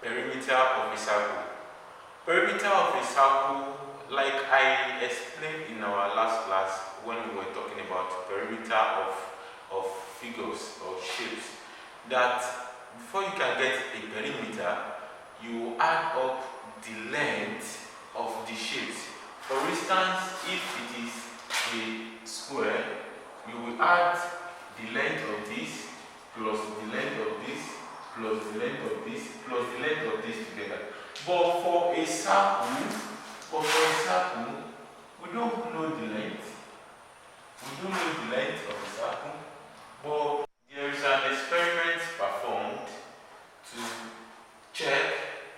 perimeter of a circle. Perimeter of a circle, like I explained in our last class when we were talking about perimeter of figures or shapes, that before you can get a perimeter, you add up the length of the shapes. For instance, if it is a square, you will add the length of this plus the length of this plus the length of this plus the length of this together. But for a circle, we don't know the length. We don't know the length of the circle, but there is an experiment performed to check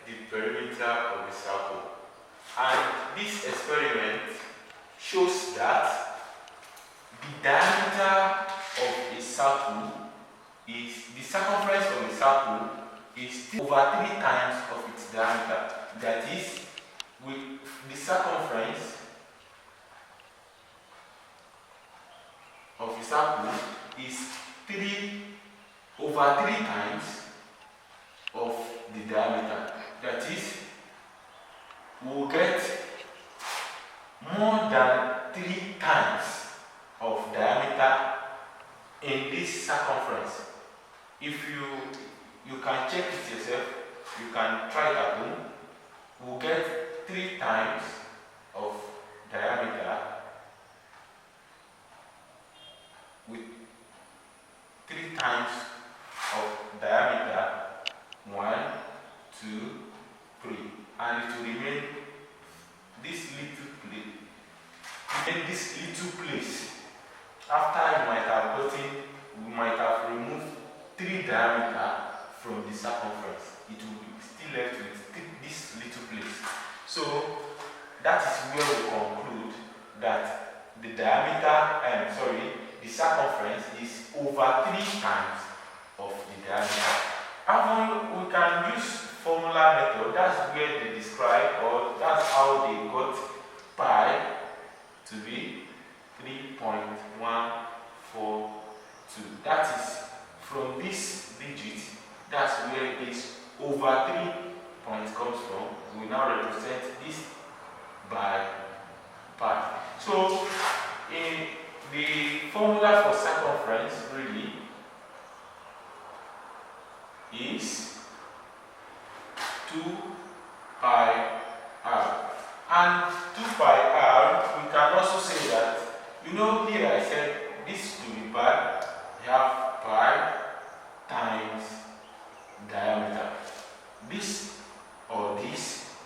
the perimeter of a circle. And this experiment shows that the diameter of a circle is, the circumference of a circle is still over 3 times of its diameter. That is, with the circumference of a circle is over 3 times of the diameter. That is, we will get more than 3 times of diameter in this circumference. If you can check it yourself, you can try it at home. We'll get 3 times of diameter with 3 times of diameter, 1, 2, 3, and it will remain this little place. After we might have removed 3 diameter from the circumference. It will be still left with this little place. So that is where we conclude that the the circumference is over 3 times of the diameter. And we can use formula method. That's where they describe, or that's how they got pi to be 3.142. That is, from this digit, that's where this over 3 point comes from. We now represent this by pi. So in the formula for circumference really is 2 pi r. And 2 pi r, we can also say that, here I said this to be pi, we have pi times diameter. This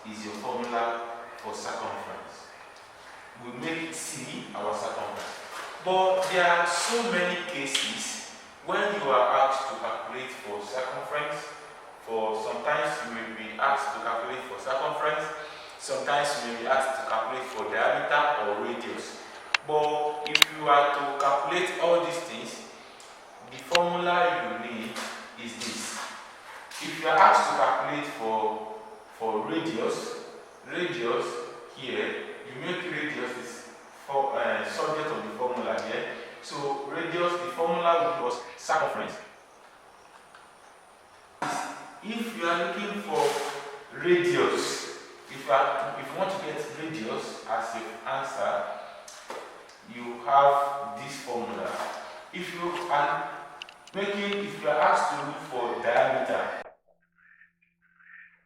is your formula for circumference. We make C our circumference. But there are so many cases when you are asked to calculate for circumference. Sometimes you will be asked to calculate for circumference, sometimes you may be asked to calculate for diameter or radius. But if you are to calculate all these things, the formula you need is this. If you are asked to calculate for radius here, you make radius is subject of the formula here. So radius, the formula was circumference. If you are looking for radius, if you want to get radius as your answer, you have this formula. If you are asked to look for diameter,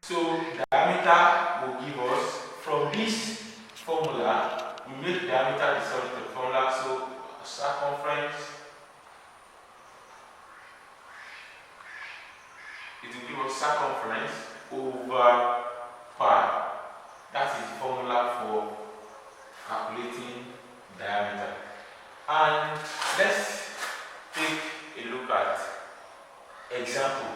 so diameter will give us, from this formula, we make diameter the subject of the formula, so circumference, it will give us circumference over pi. That is the formula for calculating diameter. And let's take a look at example.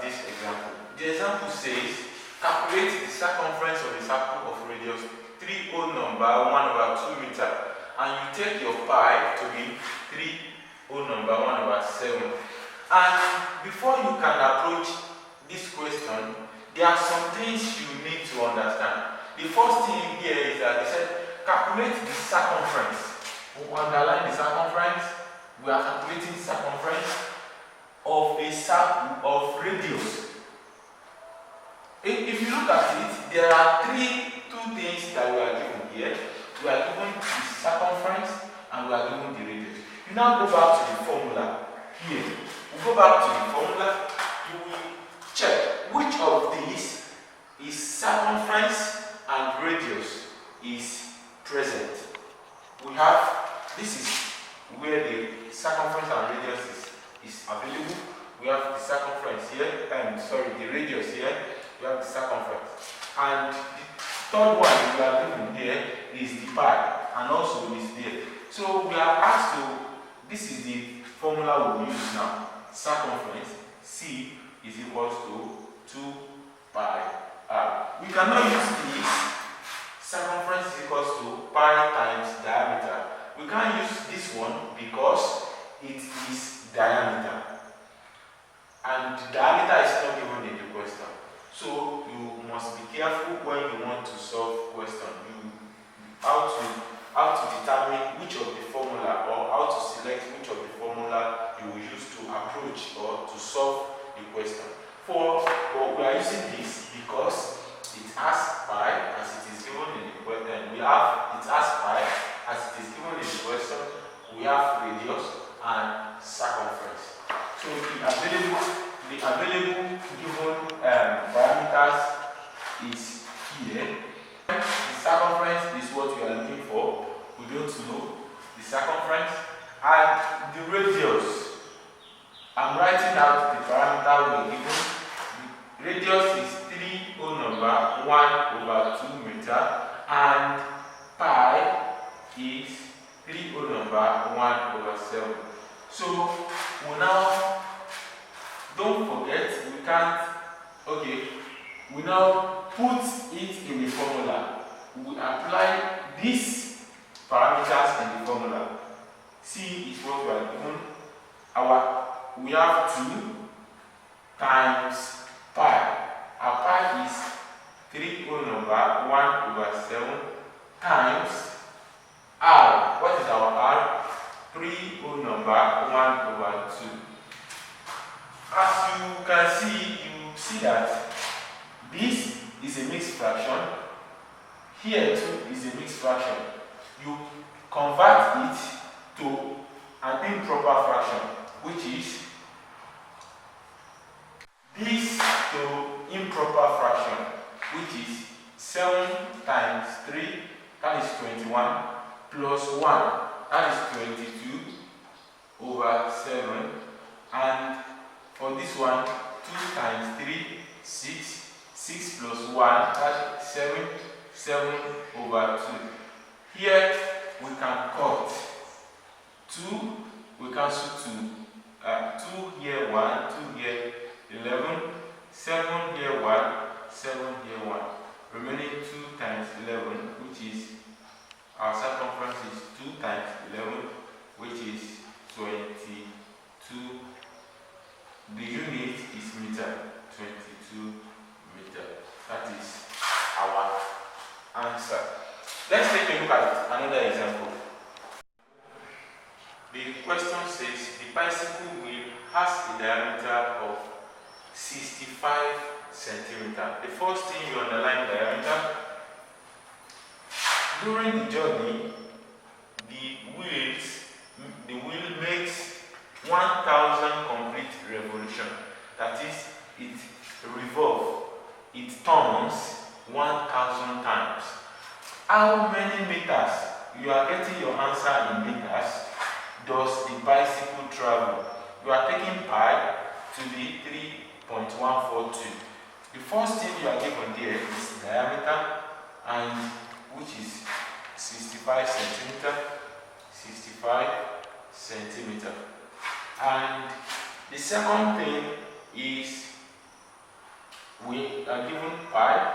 This example. The example says, calculate the circumference of a circle of radius 3 whole number 1/2 meter, and you take your pi to be 3 whole number 1/7. And before you can approach this question, there are some things you need to understand. The first thing here is that they said calculate the circumference. We underline the circumference. We are calculating circumference of a circle of radius. If you look at it, there are two things that we are given here. We are given the circumference and we are given the radius. You now go back to the formula here. We go back to the formula. You will check which of these is circumference and radius is present. We have, this is where the circumference and radius is available. We have the circumference here, the radius here. We have the circumference. And the third one we are given here is the pi, and also is there. So we are asked to, this is the formula we will use now. Circumference, C is equals to 2 pi r. We cannot use this. Circumference is equals to pi times diameter. We can't use this one because it is diameter. And the diameter is not given in the question. So you must be careful when you want to solve question. How to determine which of the formula, or how to select which of the formula you will use to approach or to solve the question. But we are using this because it has pi as it is given in the question. It has pi as it is given in the question. We have radius and circumference. So the available given parameters is here. The circumference is what we are looking for. We don't know the circumference and the radius. I'm writing out the parameter we're given. The radius is 3 whole number 1/2 meter, and pi is 3 whole number 1/7. So we now, don't forget, we now put it in the formula. We apply these parameters in the formula. C is what we are given. We have 2 times pi. Our pi is 3 whole number 1/7 times r. What is our r? 3 whole number 1/2. As you can see, you see that this is a mixed fraction. Here too is a mixed fraction. You convert it to an improper fraction, which is this to improper fraction, which is 7 times 3, that is 21, plus 1, that is 22/7, and for this one, 2 times 3, 6, 6 plus 1, that is 7, 7/2. Here we can cut 2, we cancel 2. 2 here 1, 2 here 11, 7 here 1, 7 here 1. Remaining 2 times 11, which is, our circumference is 2 times 11, which is 22. The unit is meter, 22 meter. That is our answer. Let's take a look at another example. The question says the bicycle wheel has a diameter of 65 centimeters. The first thing you underline diameter. During the journey, the wheel makes 1,000 complete revolution. That is, it revolves, it turns 1,000 times. How many meters? You are getting your answer in meters. Does the bicycle travel? You are taking pi to be 3.142. The first thing you are given there is diameter, and which is 65 centimeter. And the second thing is we are given pi,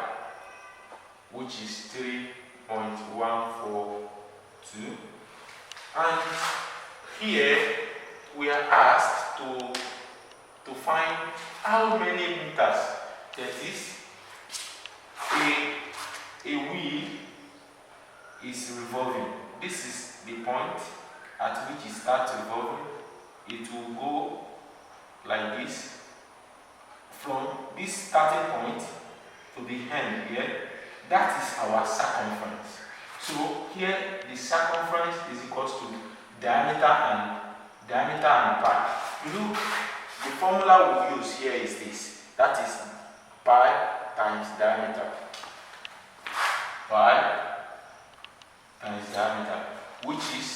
which is 3.142, and here we are asked to find how many meters. That is, a wheel is revolving. This is the point at which it starts revolving. It will go like this, from this starting point to the end here, that is our circumference. So here the circumference is equals to diameter and pi. You know, the formula we use here is this. That is pi times diameter. Pi times diameter, which is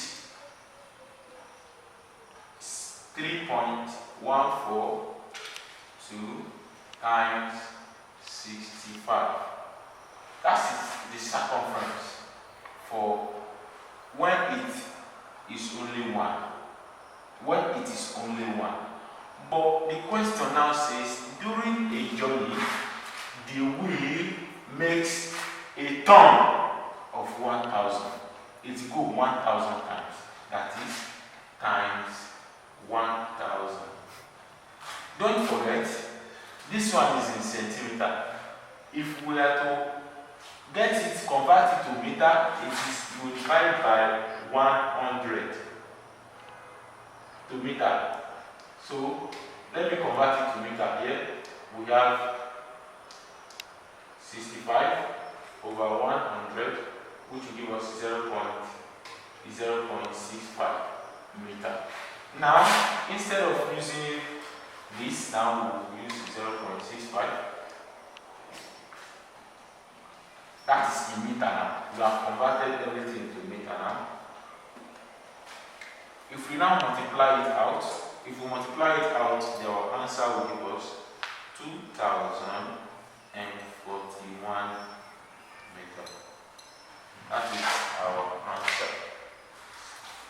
3.142 times 65. That is the circumference for when it is only one. When it is only one. But the question now says, during a journey, the wheel makes a turn of 1,000. It goes 1,000 times. That is times 1,000. Don't forget, this one is in centimeter. If we are to get it converted to meter, it is multiplied by 100 to meter. So let me convert it to meter here. We have 65 over 100, which will give us 0.65 meter. Now, instead of using this, now we will use 0.65. That is in meter now. We have converted everything to meter now. If we now multiply it out, our answer will give us 2,041 meters. That is our answer.